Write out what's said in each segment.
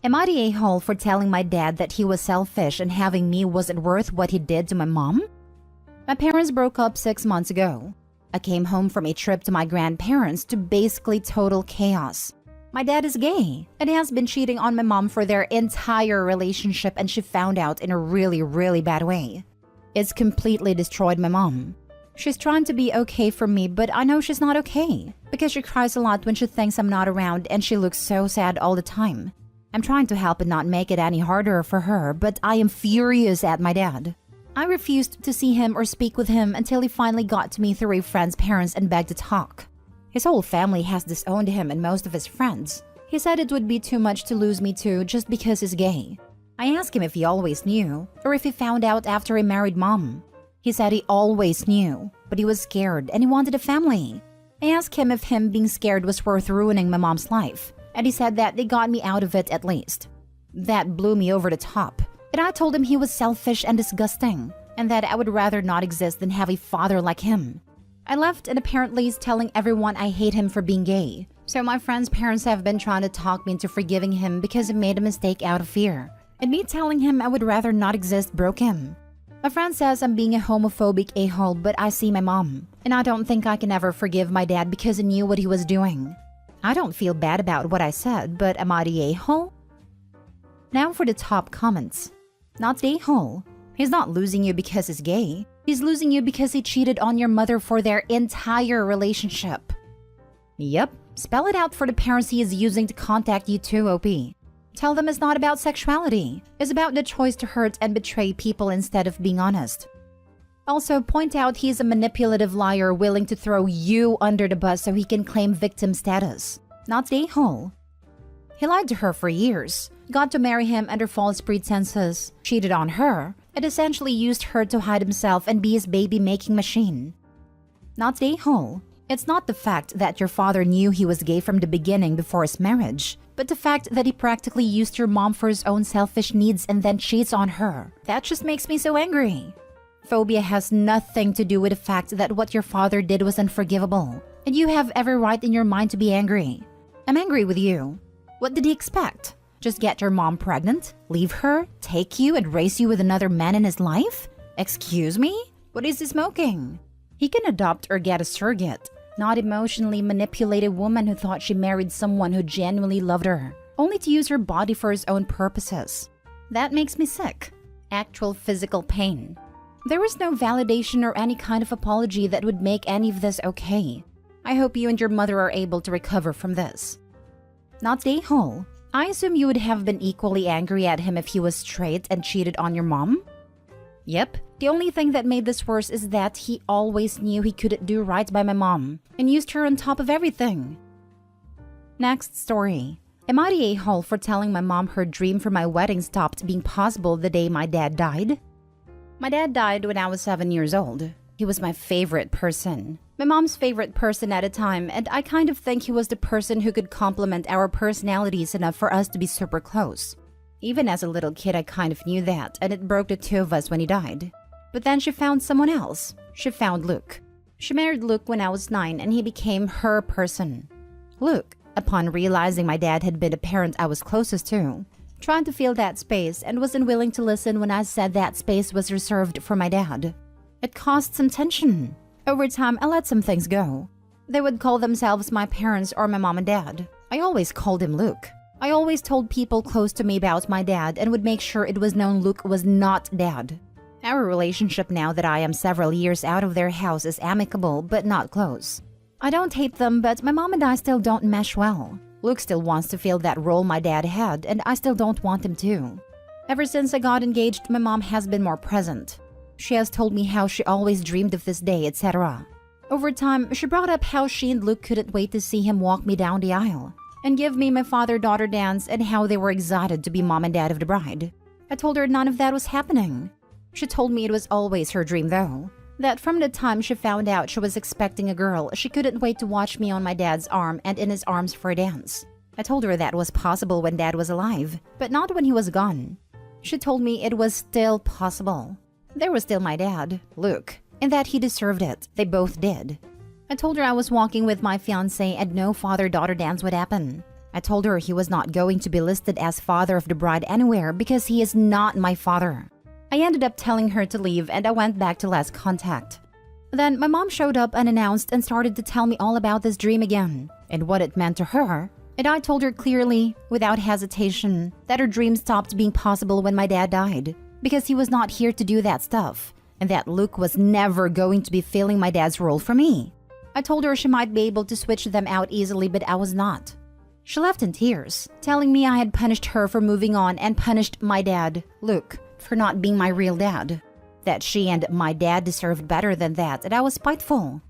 Am I the a-hole for telling my dad that he was selfish and having me wasn't worth what he did to my mom? My parents broke up 6 months ago. I came home from a trip to my grandparents to basically total chaos. My dad is gay and has been cheating on my mom for their entire relationship, and she found out in a really bad way. It's completely destroyed my mom. She's trying to be okay for me, but I know she's not okay because she cries a lot when she thinks I'm not around and she looks so sad all the time. I'm trying to help and not make it any harder for her, but I am furious at my dad. I refused to see him or speak with him until he finally got to me through a friend's parents and begged to talk. His whole family has disowned him and most of his friends. He said it would be too much to lose me to just because he's gay. I asked him if he always knew or if he found out after he married mom. He said he always knew, but he was scared and he wanted a family. I asked him if him being scared was worth ruining my mom's life, and he said that they got me out of it at least. That blew me over the top, and I told him he was selfish and disgusting, and that I would rather not exist than have a father like him. I left, and apparently he's telling everyone I hate him for being gay. So my friend's parents have been trying to talk me into forgiving him because he made a mistake out of fear. And me telling him I would rather not exist broke him. My friend says I'm being a homophobic a-hole, but I see my mom, and I don't think I can ever forgive my dad because he knew what he was doing. I don't feel bad about what I said, but am I the a-hole? Now for the top comments. Not the a-hole. He's not losing you because he's gay. He's losing you because he cheated on your mother for their entire relationship. Yep, spell it out for the parents he is using to contact you too, OP. Tell them it's not about sexuality. It's about the choice to hurt and betray people instead of being honest. Also, point out he's a manipulative liar willing to throw you under the bus so he can claim victim status. Not the a-hole. He lied to her for years, got to marry him under false pretenses, cheated on her, and essentially used her to hide himself and be his baby-making machine. Not the a-hole. It's not the fact that your father knew he was gay from the beginning before his marriage, but the fact that he practically used your mom for his own selfish needs and then cheats on her. That just makes me so angry. Phobia has nothing to do with the fact that what your father did was unforgivable, and you have every right in your mind to be angry. I'm angry with you. What did he expect? Just get your mom pregnant, leave her, take you, and raise you with another man in his life? Excuse me? What is he smoking? He can adopt or get a surrogate, not emotionally manipulated woman who thought she married someone who genuinely loved her, only to use her body for his own purposes. That makes me sick. Actual physical pain. There was no validation or any kind of apology that would make any of this okay. I hope you and your mother are able to recover from this. Not the a-hole. I assume you would have been equally angry at him if he was straight and cheated on your mom? Yep. The only thing that made this worse is that he always knew he couldn't do right by my mom and used her on top of everything. Next story. Am I the a-hole for telling my mom her dream for my wedding stopped being possible the day my dad died? My dad died when I was 7 years old. He was my favorite person. My mom's favorite person at a time, and I kind of think he was the person who could complement our personalities enough for us to be super close. Even as a little kid, I kind of knew that, and it broke the two of us when he died. But then she found someone else. She found Luke. She married Luke when I was 9, and he became her person. Luke, upon realizing my dad had been the parent I was closest to, tried to fill that space and wasn't willing to listen when I said that space was reserved for my dad. It caused some tension. Over time, I let some things go. They would call themselves my parents or my mom and dad. I always called him Luke. I always told people close to me about my dad and would make sure it was known Luke was not dad. Our relationship now that I am several years out of their house is amicable but not close. I don't hate them, but my mom and I still don't mesh well. Luke still wants to fill that role my dad had, and I still don't want him to. Ever since I got engaged, my mom has been more present. She has told me how she always dreamed of this day, etc. Over time, she brought up how she and Luke couldn't wait to see him walk me down the aisle and give me my father-daughter dance, and how they were excited to be mom and dad of the bride. I told her none of that was happening. She told me it was always her dream though, that from the time she found out she was expecting a girl, she couldn't wait to watch me on my dad's arm and in his arms for a dance. I told her that was possible when dad was alive, but not when he was gone. She told me it was still possible. There was still my dad, Luke, and that he deserved it. They both did. I told her I was walking with my fiancé and no father-daughter dance would happen. I told her he was not going to be listed as father of the bride anywhere because he is not my father. I ended up telling her to leave and I went back to last contact. Then my mom showed up unannounced and started to tell me all about this dream again and what it meant to her. And I told her clearly, without hesitation, that her dream stopped being possible when my dad died because he was not here to do that stuff and that Luke was never going to be filling my dad's role for me. I told her she might be able to switch them out easily, but I was not. She left in tears, telling me I had punished her for moving on and punished my dad, Luke, for not being my real dad. That she and my dad deserved better than that, and I was spiteful.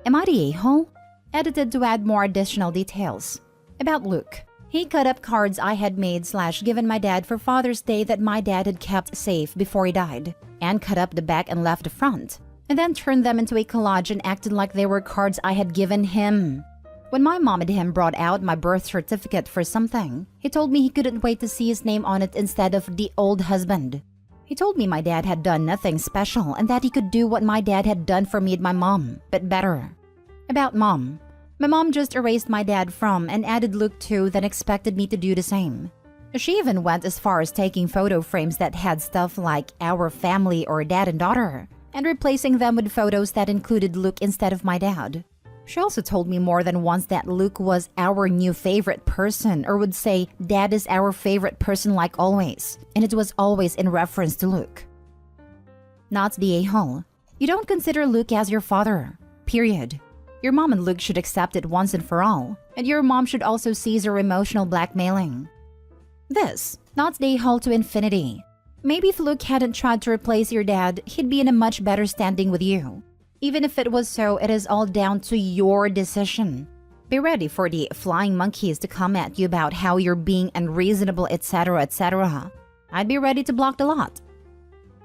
Am I the a-hole? Edited to add more additional details. About Luke. He cut up cards I had made / given my dad for Father's Day that my dad had kept safe before he died, and cut up the back and left the front, and then turned them into a collage and acted like they were cards I had given him. When my mom and him brought out my birth certificate for something, he told me he couldn't wait to see his name on it instead of the old husband. He told me my dad had done nothing special and that he could do what my dad had done for me and my mom, but better. About mom. My mom just erased my dad from and added Luke to, then expected me to do the same. She even went as far as taking photo frames that had stuff like our family or dad and daughter, and replacing them with photos that included Luke instead of my dad. She also told me more than once that Luke was our new favorite person, or would say, Dad is our favorite person like always, and it was always in reference to Luke. Not the a-hole. You don't consider Luke as your father. Period. Your mom and Luke should accept it once and for all, and your mom should also cease her emotional blackmailing. This, not the a-hole to infinity. Maybe if Luke hadn't tried to replace your dad, he'd be in a much better standing with you. Even if it was so, it is all down to your decision. Be ready for the flying monkeys to come at you about how you're being unreasonable, etc., etc. I'd be ready to block the lot.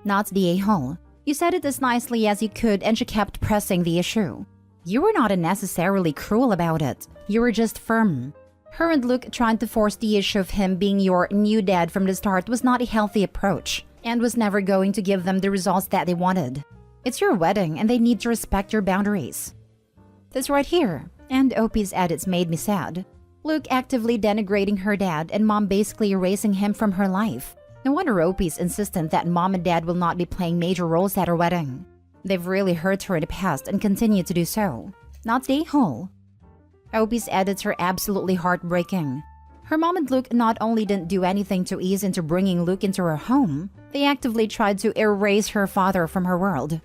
Not the a-hole. You said it as nicely as you could and she kept pressing the issue. You were not unnecessarily cruel about it. You were just firm. Her and Luke trying to force the issue of him being your new dad from the start was not a healthy approach and was never going to give them the results that they wanted. It's your wedding and they need to respect your boundaries. This right here, and Opie's edits made me sad. Luke actively denigrating her dad and mom basically erasing him from her life. No wonder Opie's insistent that mom and dad will not be playing major roles at her wedding. They've really hurt her in the past and continue to do so. Not the a-hole. Opie's edits are absolutely heartbreaking. Her mom and Luke not only didn't do anything to ease into bringing Luke into her home, they actively tried to erase her father from her world.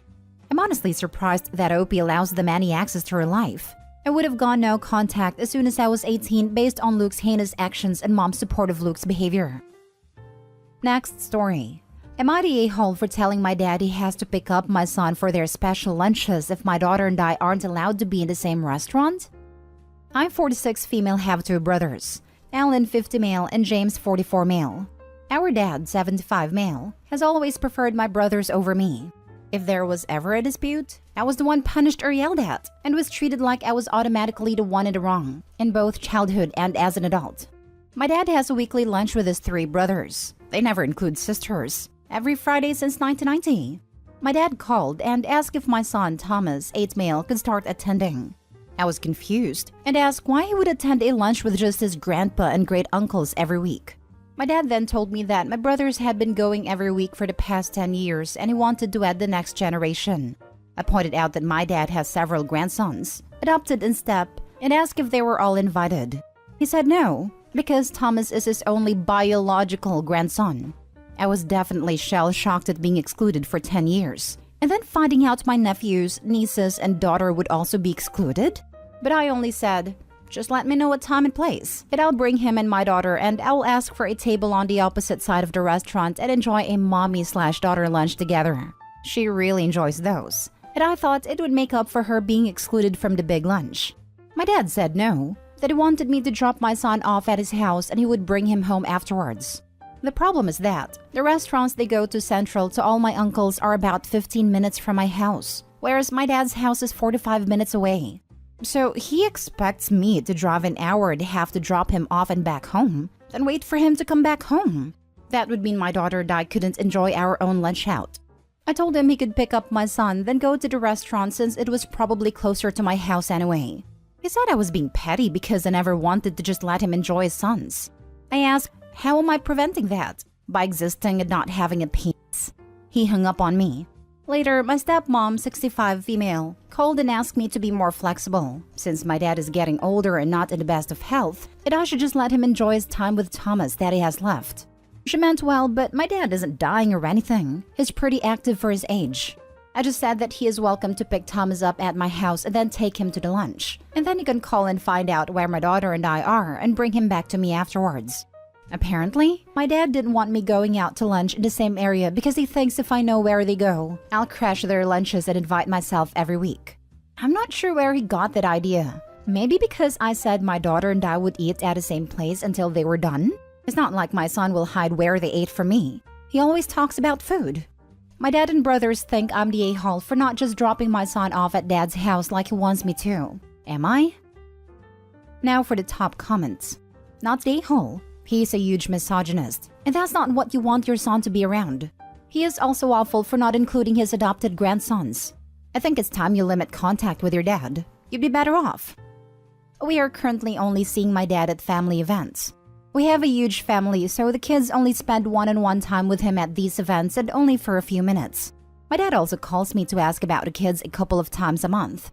I'm honestly surprised that Opie allows them any access to her life. I would have gone no contact as soon as I was 18 based on Luke's heinous actions and mom's support of Luke's behavior. Next story. Am I the a-hole for telling my dad he has to pick up my son for their special lunches if my daughter and I aren't allowed to be in the same restaurant? I'm 46 female, have 2 brothers. Alan 50 male and James 44 male. Our dad, 75 male, has always preferred my brothers over me. If there was ever a dispute, I was the one punished or yelled at, and was treated like I was automatically the one in the wrong, in both childhood and as an adult. My dad has a weekly lunch with his 3 brothers. They never include sisters. Every Friday since 1990. My dad called and asked if my son, Thomas, 8 male, could start attending. I was confused and asked why he would attend a lunch with just his grandpa and great uncles every week. My dad then told me that my brothers had been going every week for the past 10 years and he wanted to add the next generation. I pointed out that my dad has several grandsons, adopted in step, and asked if they were all invited. He said no, because Thomas is his only biological grandson. I was definitely shell-shocked at being excluded for 10 years, and then finding out my nephews, nieces, and daughter would also be excluded. But I only said, just let me know what time and place, and I'll bring him and my daughter and I'll ask for a table on the opposite side of the restaurant and enjoy a mommy/daughter lunch together. She really enjoys those, and I thought it would make up for her being excluded from the big lunch. My dad said no, that he wanted me to drop my son off at his house and he would bring him home afterwards. The problem is that the restaurants they go to central to all my uncles are about 15 minutes from my house, whereas my dad's house is 45 minutes away. So he expects me to drive an hour and have to drop him off and back home, then wait for him to come back home. That would mean my daughter and I couldn't enjoy our own lunch out. I told him he could pick up my son, then go to the restaurant since it was probably closer to my house anyway. He said I was being petty because I never wanted to just let him enjoy his sons. I asked, how am I preventing that? By existing and not having a penis. He hung up on me. Later, my stepmom, 65 female, called and asked me to be more flexible. Since my dad is getting older and not in the best of health, that I should just let him enjoy his time with Thomas that he has left. She meant well, but my dad isn't dying or anything. He's pretty active for his age. I just said that he is welcome to pick Thomas up at my house and then take him to the lunch. And then he can call and find out where my daughter and I are and bring him back to me afterwards. Apparently, my dad didn't want me going out to lunch in the same area because he thinks if I know where they go, I'll crash their lunches and invite myself every week. I'm not sure where he got that idea. Maybe because I said my daughter and I would eat at the same place until they were done? It's not like my son will hide where they ate from me. He always talks about food. My dad and brothers think I'm the a-hole for not just dropping my son off at dad's house like he wants me to. Am I? Now for the top comments. Not the a-hole. He's a huge misogynist, and that's not what you want your son to be around. He is also awful for not including his adopted grandsons. I think it's time you limit contact with your dad. You'd be better off. We are currently only seeing my dad at family events. We have a huge family, so the kids only spend one-on-one time with him at these events and only for a few minutes. My dad also calls me to ask about the kids a couple of times a month.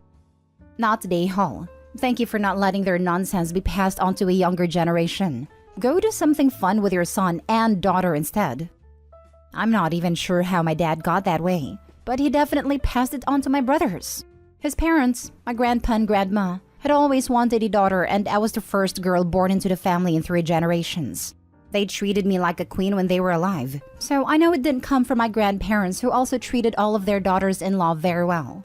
Not the a-hole. Thank you for not letting their nonsense be passed on to a younger generation. Go do something fun with your son and daughter instead. I'm not even sure how my dad got that way, but he definitely passed it on to my brothers. His parents, my grandpa and grandma, had always wanted a daughter, and I was the first girl born into the family in 3 generations. They treated me like a queen when they were alive, so I know it didn't come from my grandparents who also treated all of their daughters-in-law very well.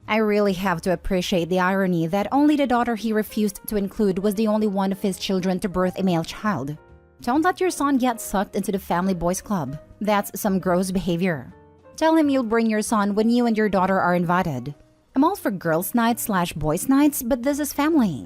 I really have to appreciate the irony that only the daughter he refused to include was the only one of his children to birth a male child. Don't let your son get sucked into the family boys club. That's some gross behavior. Tell him you'll bring your son when you and your daughter are invited. I'm all for girls' nights / boys' nights, but this is family.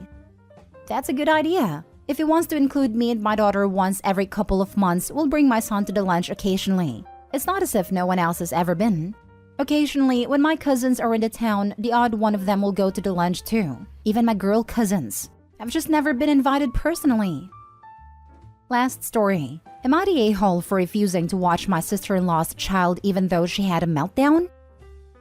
That's a good idea. If he wants to include me and my daughter once every couple of months, we'll bring my son to the lunch occasionally. It's not as if no one else has ever been. Occasionally, when my cousins are in the town, the odd one of them will go to the lunch too. Even my girl cousins. I've just never been invited personally. Last story. Am I the a-hole for refusing to watch my sister-in-law's child even though she had a meltdown?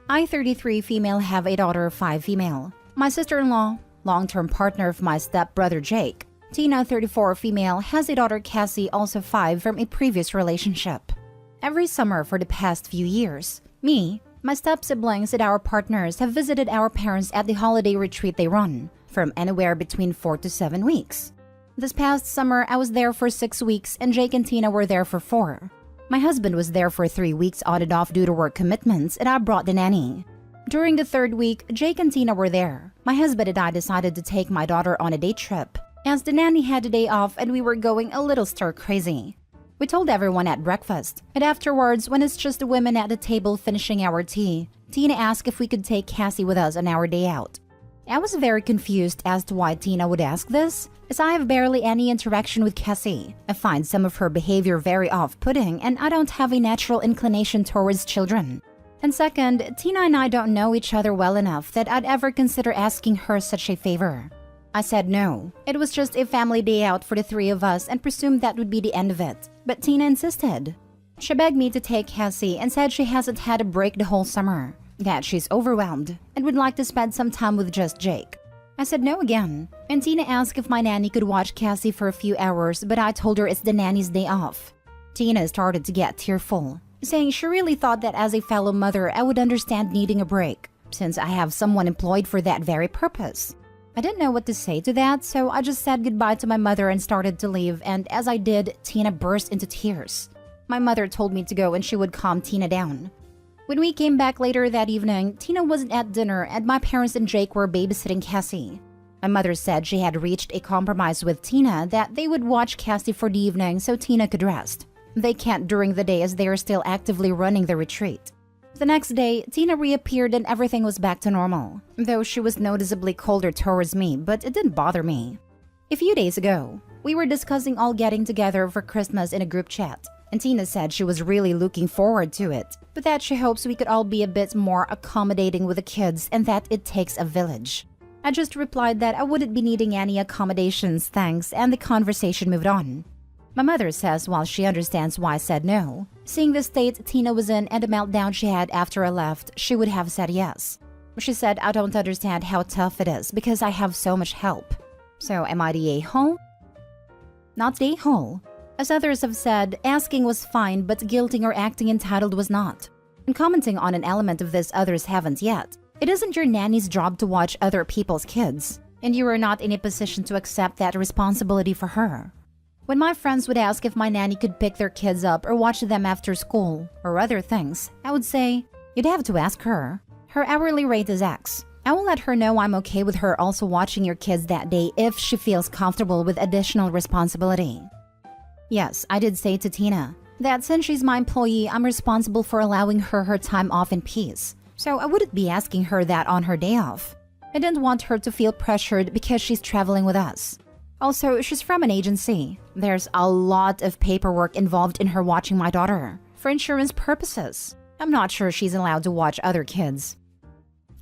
I, 33 female, have a daughter, 5 female. My sister-in-law, long-term partner of my stepbrother Jake. Tina, 34 female, has a daughter Cassie, also 5, from a previous relationship. Every summer for the past few years, me, my step-siblings and our partners have visited our parents at the holiday retreat they run, from anywhere between 4 to 7 weeks. This past summer, I was there for 6 weeks and Jake and Tina were there for 4. My husband was there for 3 weeks on and off due to work commitments, and I brought the nanny. During the 3rd week, Jake and Tina were there. My husband and I decided to take my daughter on a day trip, as the nanny had a day off and we were going a little stir-crazy. We told everyone at breakfast, and afterwards, when it's just the women at the table finishing our tea, Tina asked if we could take Cassie with us on our day out. I was very confused as to why Tina would ask this, as I have barely any interaction with Cassie. I find some of her behavior very off-putting, and I don't have a natural inclination towards children. And second, Tina and I don't know each other well enough that I'd ever consider asking her such a favor. I said no. It was just a family day out for the 3 of us and presumed that would be the end of it. But Tina insisted. She begged me to take Cassie and said she hasn't had a break the whole summer, that she's overwhelmed and would like to spend some time with just Jake. I said no again, and Tina asked if my nanny could watch Cassie for a few hours, but I told her it's the nanny's day off. Tina started to get tearful, saying she really thought that as a fellow mother I would understand needing a break, since I have someone employed for that very purpose. I didn't know what to say to that, so I just said goodbye to my mother and started to leave, and as I did, Tina burst into tears. My mother told me to go and she would calm Tina down. When we came back later that evening, Tina wasn't at dinner and my parents and Jake were babysitting Cassie. My mother said she had reached a compromise with Tina that they would watch Cassie for the evening so Tina could rest. They can't during the day as they are still actively running the retreat. The next day, Tina reappeared and everything was back to normal, though she was noticeably colder towards me, but it didn't bother me. A few days ago, we were discussing all getting together for Christmas in a group chat, and Tina said she was really looking forward to it, but that she hopes we could all be a bit more accommodating with the kids and that it takes a village. I just replied that I wouldn't be needing any accommodations, thanks, and the conversation moved on. My mother says while she understands why I said no, seeing the state Tina was in and the meltdown she had after I left, she would have said yes. She said I don't understand how tough it is because I have so much help. So am I the a-hole? Not the a-hole. As others have said, asking was fine but guilting or acting entitled was not. And commenting on an element of this others haven't yet. It isn't your nanny's job to watch other people's kids, and you are not in a position to accept that responsibility for her. When my friends would ask if my nanny could pick their kids up or watch them after school, or other things, I would say, you'd have to ask her. Her hourly rate is X. I will let her know I'm okay with her also watching your kids that day if she feels comfortable with additional responsibility. Yes, I did say to Tina that since she's my employee, I'm responsible for allowing her time off in peace. So I wouldn't be asking her that on her day off. I didn't want her to feel pressured because she's traveling with us. Also, she's from an agency. There's a lot of paperwork involved in her watching my daughter, for insurance purposes. I'm not sure she's allowed to watch other kids.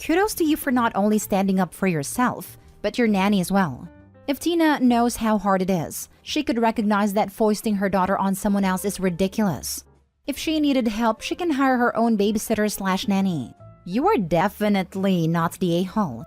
Kudos to you for not only standing up for yourself, but your nanny as well. If Tina knows how hard it is, she could recognize that foisting her daughter on someone else is ridiculous. If she needed help, she can hire her own babysitter/nanny. You are definitely not the a-hole.